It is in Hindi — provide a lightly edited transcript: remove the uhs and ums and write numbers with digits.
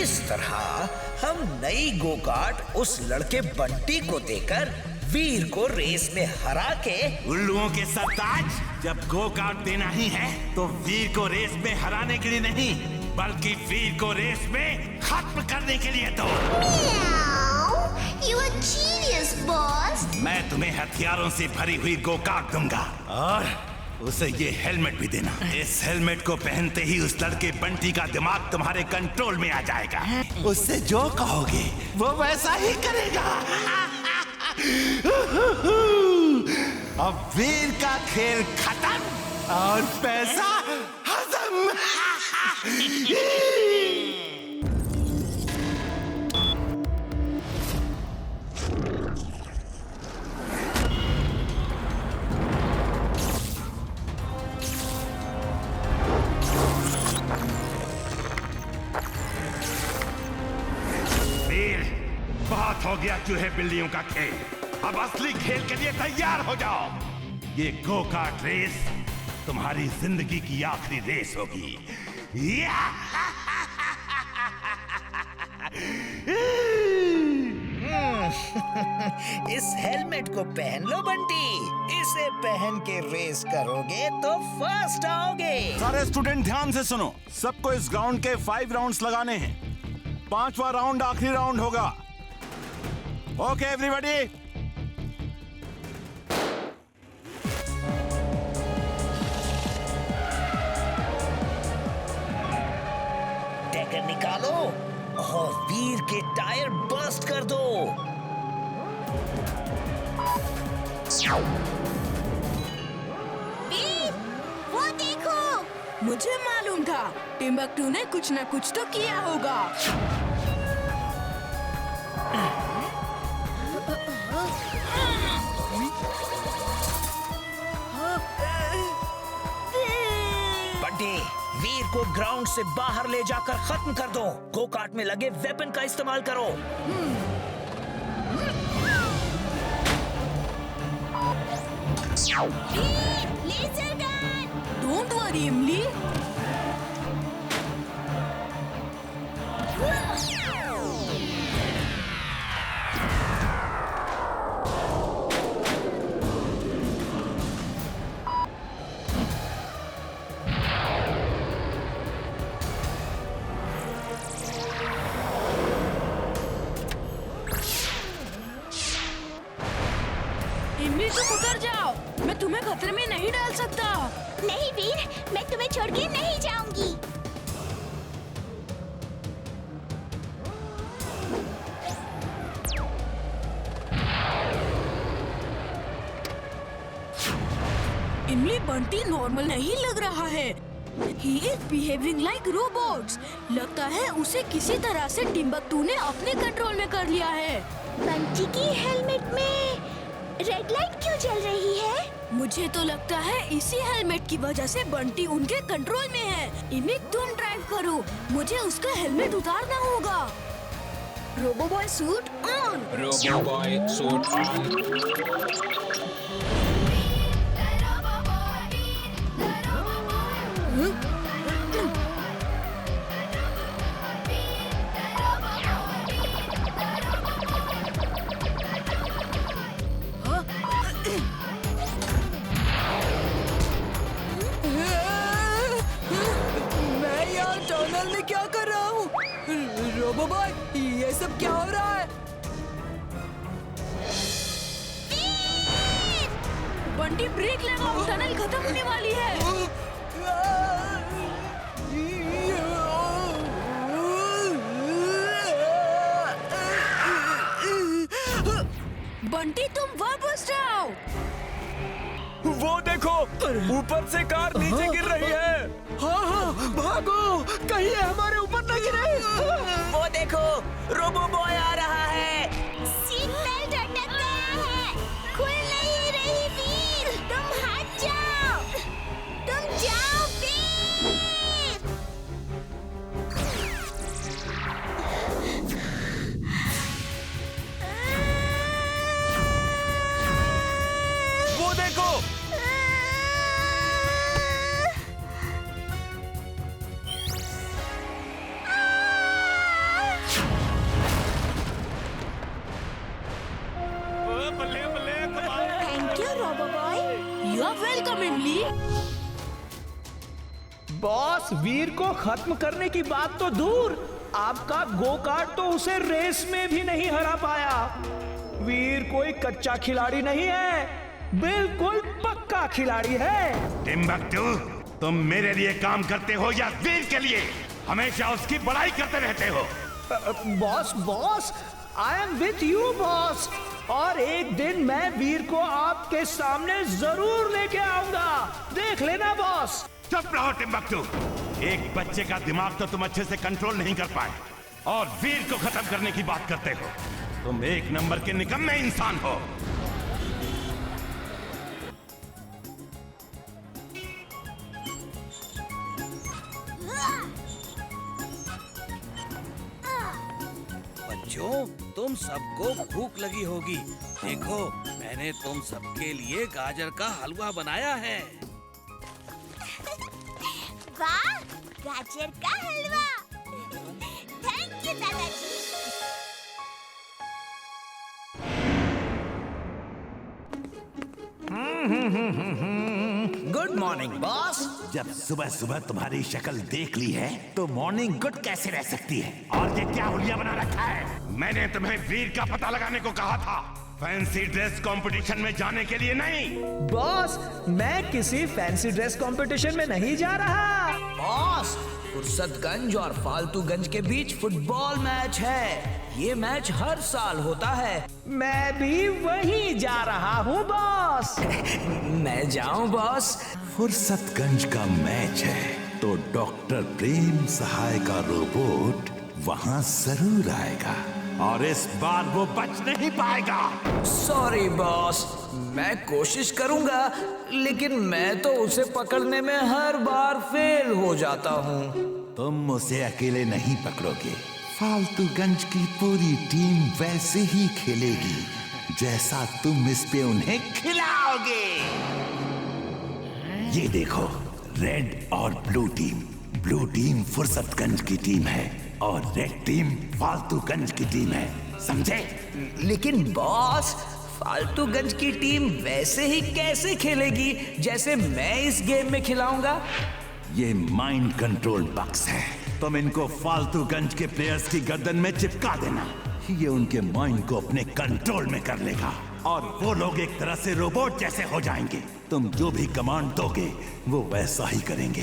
इस तरह हम नई गो कार्ट उस लड़के बंटी को देकर वीर को रेस में हरा के उल्लुओं के सरताज, जब गो कार्ट देना ही है तो वीर को रेस में हराने के लिए नहीं, बल्कि वीर को रेस में खत्म करने के लिए दो। You are genius, boss. मैं तुम्हें हथियारों से भरी हुई गो कार्ट दूंगा और उसे ये हेलमेट भी देना। इस हेलमेट को पहनते ही उस लड़के बंटी का दिमाग तुम्हारे कंट्रोल में आ जाएगा। उससे जो कहोगे वो वैसा ही करेगा। अब वीर का खेल खत्म और पैसा हजम। वीर, बहुत हो गया चूहे बिल्लियों का खेल। अब असली खेल के लिए तैयार हो जाओ। ये गो कार्ट रेस तुम्हारी जिंदगी की आखिरी रेस होगी। इस हेलमेट को पहन लो बंटी। इसे पहन के रेस करोगे तो फर्स्ट आओगे। सारे स्टूडेंट ध्यान से सुनो। सबको इस ग्राउंड के 5 राउंड्स लगाने हैं। 5वां राउंड आखिरी राउंड होगा। Okay everybody. टैगर निकालो और वीर के टायर बर्स्ट कर दो। वीर, वो देखो। मुझे मालूम था टिम्बकटू ने कुछ न कुछ तो किया होगा। बंटी, वीर को ग्राउंड से बाहर ले जाकर खत्म कर दो। गो कार्ट में लगे वेपन का इस्तेमाल करो। वीर, लेजर गन। डोंट वरी इमली। इमली तुम उतर जाओ, मैं तुम्हें खतरे में नहीं डाल सकता। नहीं वीर, मैं तुम्हें छोड़ के नहीं जाऊंगी। इमली बंटी नॉर्मल नहीं लग रहा है। He is behaving like robots. लगता है उसे किसी तरह से टिम्बकटू ने अपने कंट्रोल में कर लिया है। बंटी की हेलमेट में रेड लाइट क्यों जल रही है? मुझे तो लगता है इसी हेलमेट की वजह से बंटी उनके कंट्रोल में है। इमली तुम ड्राइव करो, मुझे उसका हेलमेट उतारना होगा। Roboboy suit on. Roboboy suit on. मैं यहाँ टनल में क्या कर रहा हूँ? रोबोबॉय, ये सब क्या हो रहा है? बंटी ब्रेक लगाओ, टनल खत्म होने वाली है। बंटी तुम वापस जाओ। वो देखो, ऊपर से कार नीचे गिर रही है। हाँ, भागो, कहीं हमारे ऊपर न गिरे। वो देखो, रोबो बॉय आ रहा है। सीट बेल्ट अटक गया है, खुल नहीं रही वीर, तुम हट जाओ, तुम जाओ वीर। वो देखो, बॉस, वीर को खत्म करने की बात तो दूर, आपका गो कार्ट तो उसे रेस में भी नहीं हरा पाया। वीर कोई कच्चा खिलाड़ी नहीं है, बिल्कुल पक्का खिलाड़ी है। टिम्बकटू, तुम मेरे लिए काम करते हो या वीर के लिए? हमेशा उसकी बड़ाई करते रहते हो। Boss, I am with you boss, और एक दिन मैं वीर को आपके सामने जरूर लेके आऊंगा, देख लेना बॉस। चुप रहो टिम्बकटू, एक बच्चे का दिमाग तो तुम अच्छे से कंट्रोल नहीं कर पाए और वीर को खत्म करने की बात करते हो। तुम एक नंबर के निकम्मे इंसान हो। बच्चों, तुम सबको भूख लगी होगी। देखो, मैंने तुम सबके लिए गाजर का हलवा बनाया है। वाह, गाजर का हलवा। थैंक यू दादाजी। Good morning boss. जब सुबह सुबह तुम्हारी शक्ल देख ली है तो मॉर्निंग गुड कैसे रह सकती है? और ये क्या हुलिया बना रखा है? मैंने तुम्हें वीर का पता लगाने को कहा था, फैंसी ड्रेस कंपटीशन में जाने के लिए नहीं। बॉस, मैं किसी फैंसी ड्रेस कंपटीशन में नहीं जा रहा। बॉस, फुर्सतगंज और फालतूगंज के बीच फुटबॉल मैच है। ये मैच हर साल होता है। मैं भी वहीं जा रहा हूँ बॉस। मैं जाऊं बॉस? फुर्सतगंज का मैच है तो डॉक्टर प्रेम सहाय का रोबोट वहाँ जरूर आएगा और इस बार वो बच नहीं पाएगा। सॉरी बॉस, मैं कोशिश करूंगा, लेकिन मैं तो उसे पकड़ने में हर बार फेल हो जाता हूँ। तुम उसे अकेले नहीं पकड़ोगे, फालतूगंज की पूरी टीम वैसे ही खेलेगी जैसा तुम इस पे उन्हें खिलाओगे। ये देखो, रेड और ब्लू टीम फुर्सतगंज की टीम है और रेड टीम फालतूगंज की टीम है, समझे? लेकिन बॉस, फालतूगंज की टीम वैसे ही कैसे खेलेगी जैसे मैं इस गेम में खिलाऊंगा? ये माइंड कंट्रोल बक्स है, तुम इनको फालतूगंज के प्लेयर्स की गर्दन में चिपका देना। ये उनके माइंड को अपने कंट्रोल में कर लेगा और वो लोग एक तरह से रोबोट जैसे हो जाएंगे। तुम जो भी कमांड दोगे वो वैसा ही करेंगे।